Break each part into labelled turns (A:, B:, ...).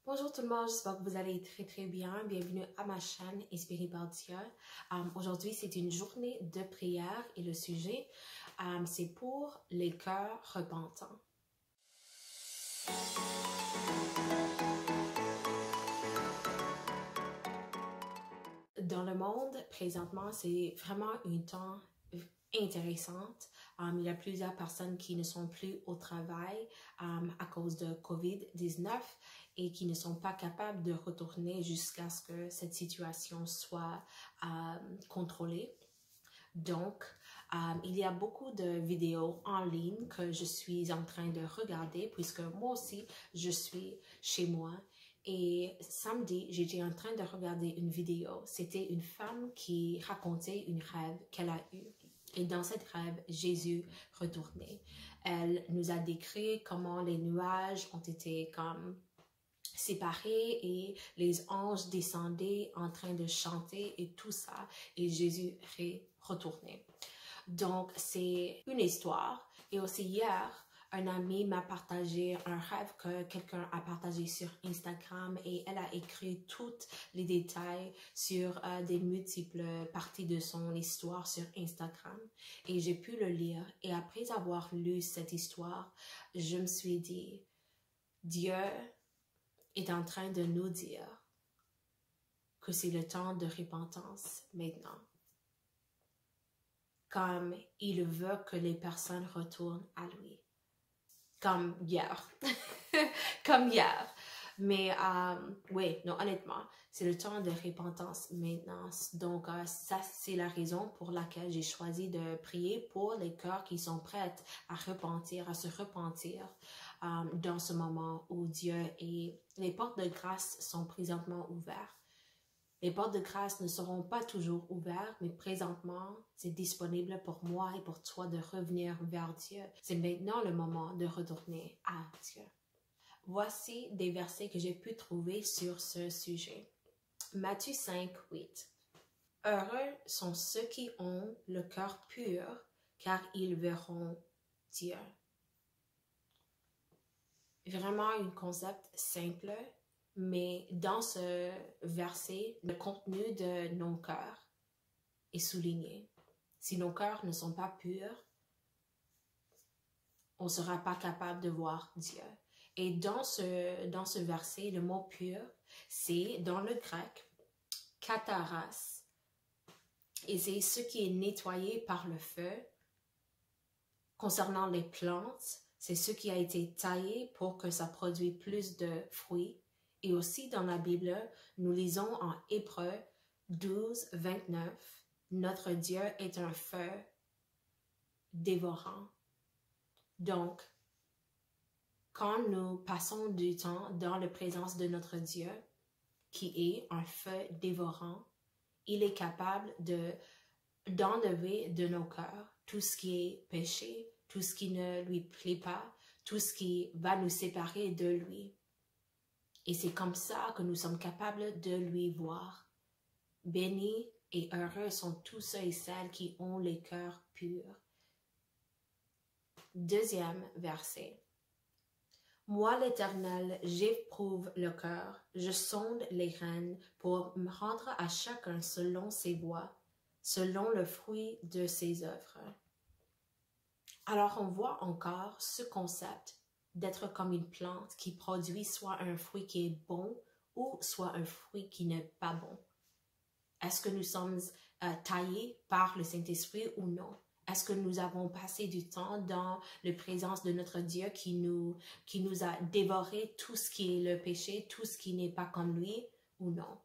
A: Bonjour tout le monde, j'espère que vous allez très bien. Bienvenue à ma chaîne Inspirée par Dieu. Aujourd'hui, c'est une journée de prière et le sujet, c'est pour les cœurs repentants. Dans le monde, présentement, c'est vraiment un temps intéressant. Il y a plusieurs personnes qui ne sont plus au travail à cause de COVID-19 et qui ne sont pas capables de retourner jusqu'à ce que cette situation soit contrôlée. Donc, il y a beaucoup de vidéos en ligne que je suis en train de regarder puisque moi aussi, je suis chez moi. Et samedi, j'étais en train de regarder une vidéo. C'était une femme qui racontait une rêve qu'elle a eue. Et dans cette rêve, Jésus retournait. Elle nous a décrit comment les nuages ont été comme séparés et les anges descendaient en train de chanter et tout ça. Et Jésus retournait. Donc, c'est une histoire. Et aussi hier, un ami m'a partagé un rêve que quelqu'un a partagé sur Instagram et elle a écrit tous les détails sur des multiples parties de son histoire sur Instagram. Et j'ai pu le lire. Et après avoir lu cette histoire, je me suis dit, Dieu est en train de nous dire que c'est le temps de repentance maintenant. Comme il veut que les personnes retournent à lui. Comme hier. Comme hier. Mais oui, non, honnêtement, c'est le temps de repentance maintenant. Donc, ça, c'est la raison pour laquelle j'ai choisi de prier pour les cœurs qui sont prêts à repentir, à se repentir dans ce moment où Dieu et les portes de grâce sont présentement ouvertes. Les portes de grâce ne seront pas toujours ouvertes, mais présentement, c'est disponible pour moi et pour toi de revenir vers Dieu. C'est maintenant le moment de retourner à Dieu. Voici des versets que j'ai pu trouver sur ce sujet. Matthieu 5, 8. Heureux sont ceux qui ont le cœur pur, car ils verront Dieu. Vraiment un concept simple. Mais dans ce verset, le contenu de nos cœurs est souligné. Si nos cœurs ne sont pas purs, on ne sera pas capable de voir Dieu. Et dans ce verset, le mot pur, c'est dans le grec, katharas. Et c'est ce qui est nettoyé par le feu. Concernant les plantes, c'est ce qui a été taillé pour que ça produise plus de fruits. Et aussi dans la Bible, nous lisons en Hébreux 12, 29, « Notre Dieu est un feu dévorant ». Donc, quand nous passons du temps dans la présence de notre Dieu, qui est un feu dévorant, il est capable d'enlever de nos cœurs tout ce qui est péché, tout ce qui ne lui plaît pas, tout ce qui va nous séparer de lui. Et c'est comme ça que nous sommes capables de lui voir. Bénis et heureux sont tous ceux et celles qui ont les cœurs purs. Deuxième verset. Moi, l'Éternel, j'éprouve le cœur, je sonde les reins pour me rendre à chacun selon ses voies, selon le fruit de ses œuvres. Alors, on voit encore ce concept d'être comme une plante qui produit soit un fruit qui est bon ou soit un fruit qui n'est pas bon. Est-ce que nous sommes taillés par le Saint-Esprit ou non? Est-ce que nous avons passé du temps dans la présence de notre Dieu qui nous a dévoré tout ce qui est le péché, tout ce qui n'est pas comme lui ou non?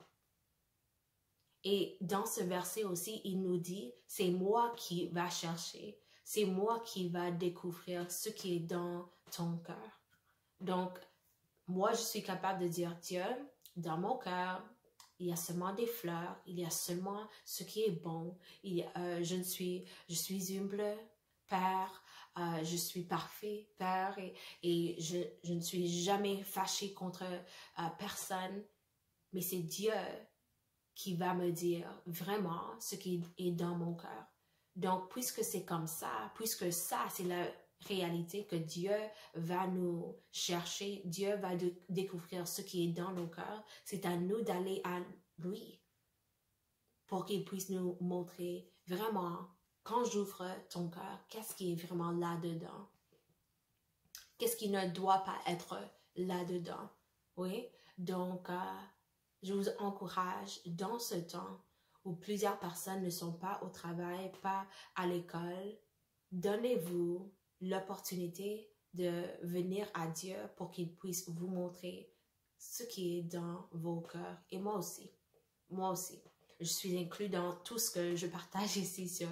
A: Et dans ce verset aussi, il nous dit, c'est moi qui va chercher. C'est moi qui va découvrir ce qui est dans ton cœur. Donc, moi, je suis capable de dire, Dieu, dans mon cœur, il y a seulement des fleurs, il y a seulement ce qui est bon. Je suis humble, Père, je suis parfait, Père, et je ne suis jamais fâché contre personne. Mais c'est Dieu qui va me dire vraiment ce qui est dans mon cœur. Donc, puisque c'est comme ça, puisque ça, c'est réalité que Dieu va nous chercher, Dieu va découvrir ce qui est dans nos cœurs. C'est à nous d'aller à lui pour qu'il puisse nous montrer vraiment, quand j'ouvre ton cœur, qu'est-ce qui est vraiment là-dedans. Qu'est-ce qui ne doit pas être là-dedans. Oui, donc je vous encourage dans ce temps où plusieurs personnes ne sont pas au travail, pas à l'école, donnez-vous l'opportunité de venir à Dieu pour qu'il puisse vous montrer ce qui est dans vos cœurs. Et moi aussi, je suis inclus dans tout ce que je partage ici sur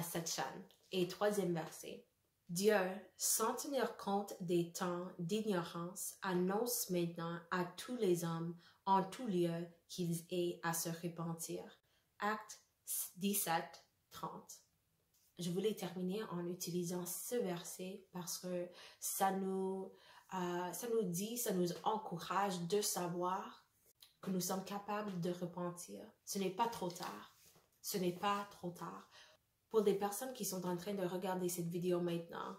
A: cette chaîne. Et troisième verset. Dieu, sans tenir compte des temps d'ignorance, annonce maintenant à tous les hommes en tout lieu qu'ils aient à se repentir. Acte 17, 30. Je voulais terminer en utilisant ce verset parce que ça nous encourage de savoir que nous sommes capables de repentir. Ce n'est pas trop tard. Ce n'est pas trop tard. Pour les personnes qui sont en train de regarder cette vidéo maintenant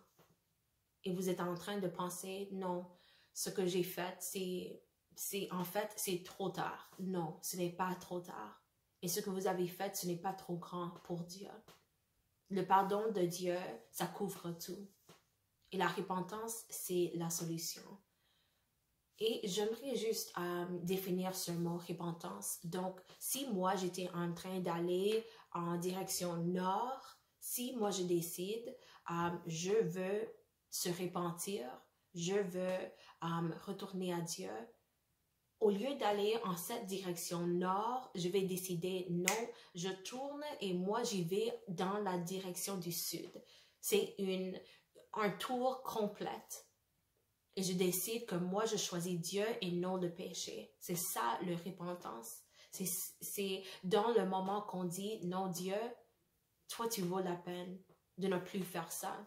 A: et vous êtes en train de penser, non, ce que j'ai fait, c'est trop tard. Non, ce n'est pas trop tard. Et ce que vous avez fait, ce n'est pas trop grand pour Dieu. Le pardon de Dieu, ça couvre tout. Et la repentance, c'est la solution. Et j'aimerais juste définir ce mot repentance. Donc, si moi, j'étais en train d'aller en direction nord, si moi, je décide, je veux se repentir, je veux retourner à Dieu, au lieu d'aller en cette direction nord, je vais décider non, je tourne et moi, j'y vais dans la direction du sud. C'est un tour complet. Et je décide que moi, je choisis Dieu et non le péché. C'est ça, le repentance. C'est dans le moment qu'on dit, non, Dieu, toi, tu vaux la peine de ne plus faire ça.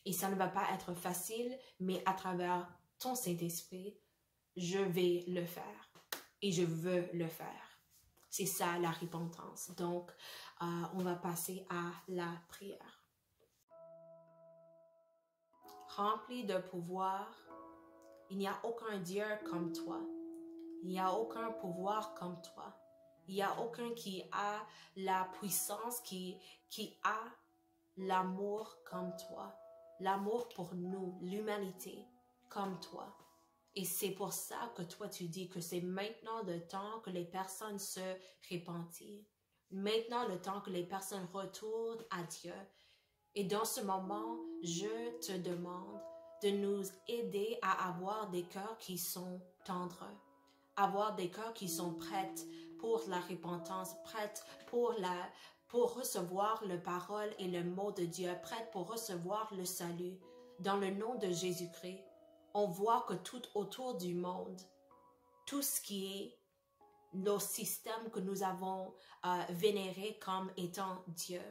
A: Et ça ne va pas être facile, mais à travers ton Saint-Esprit, je vais le faire. Et je veux le faire. C'est ça, la repentance. Donc, on va passer à la prière. Rempli de pouvoir, il n'y a aucun Dieu comme toi. Il n'y a aucun pouvoir comme toi. Il n'y a aucun qui a la puissance, qui a l'amour comme toi. L'amour pour nous, l'humanité, comme toi. Et c'est pour ça que toi, tu dis que c'est maintenant le temps que les personnes se repentissent. Maintenant le temps que les personnes retournent à Dieu. Et dans ce moment, je te demande de nous aider à avoir des cœurs qui sont tendres, avoir des cœurs qui sont prêts pour la repentance, prêts pour recevoir la parole et le mot de Dieu, prêts pour recevoir le salut. Dans le nom de Jésus-Christ, on voit que tout autour du monde, tout ce qui est nos systèmes que nous avons vénérés comme étant Dieu,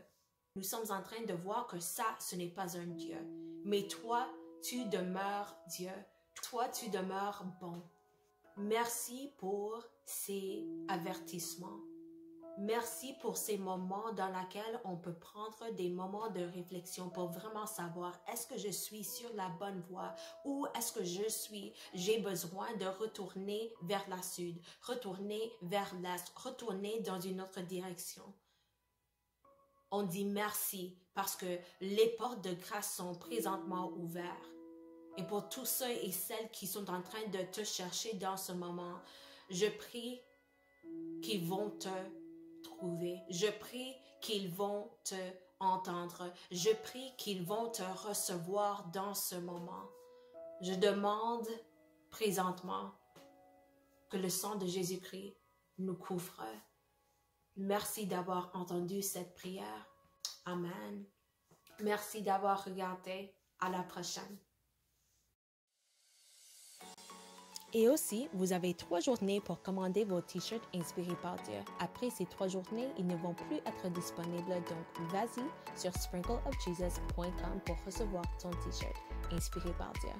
A: nous sommes en train de voir que ça, ce n'est pas un Dieu. Mais toi, tu demeures Dieu. Toi, tu demeures bon. Merci pour ces avertissements. Merci pour ces moments dans lesquels on peut prendre des moments de réflexion pour vraiment savoir est-ce que je suis sur la bonne voie ou est-ce que j'ai besoin de retourner vers la sud, retourner vers l'est, retourner dans une autre direction. On dit merci parce que les portes de grâce sont présentement ouvertes. Et pour tous ceux et celles qui sont en train de te chercher dans ce moment, je prie qu'ils vont te trouver. Je prie qu'ils vont te entendre. Je prie qu'ils vont te recevoir dans ce moment. Je demande présentement que le sang de Jésus-Christ nous couvre. Merci d'avoir entendu cette prière. Amen. Merci d'avoir regardé. À la prochaine. Et aussi, vous avez 3 journées pour commander vos t-shirts inspirés par Dieu. Après ces 3 journées, ils ne vont plus être disponibles, donc vas-y sur sprinkleofjesus.com pour recevoir ton t-shirt inspiré par Dieu.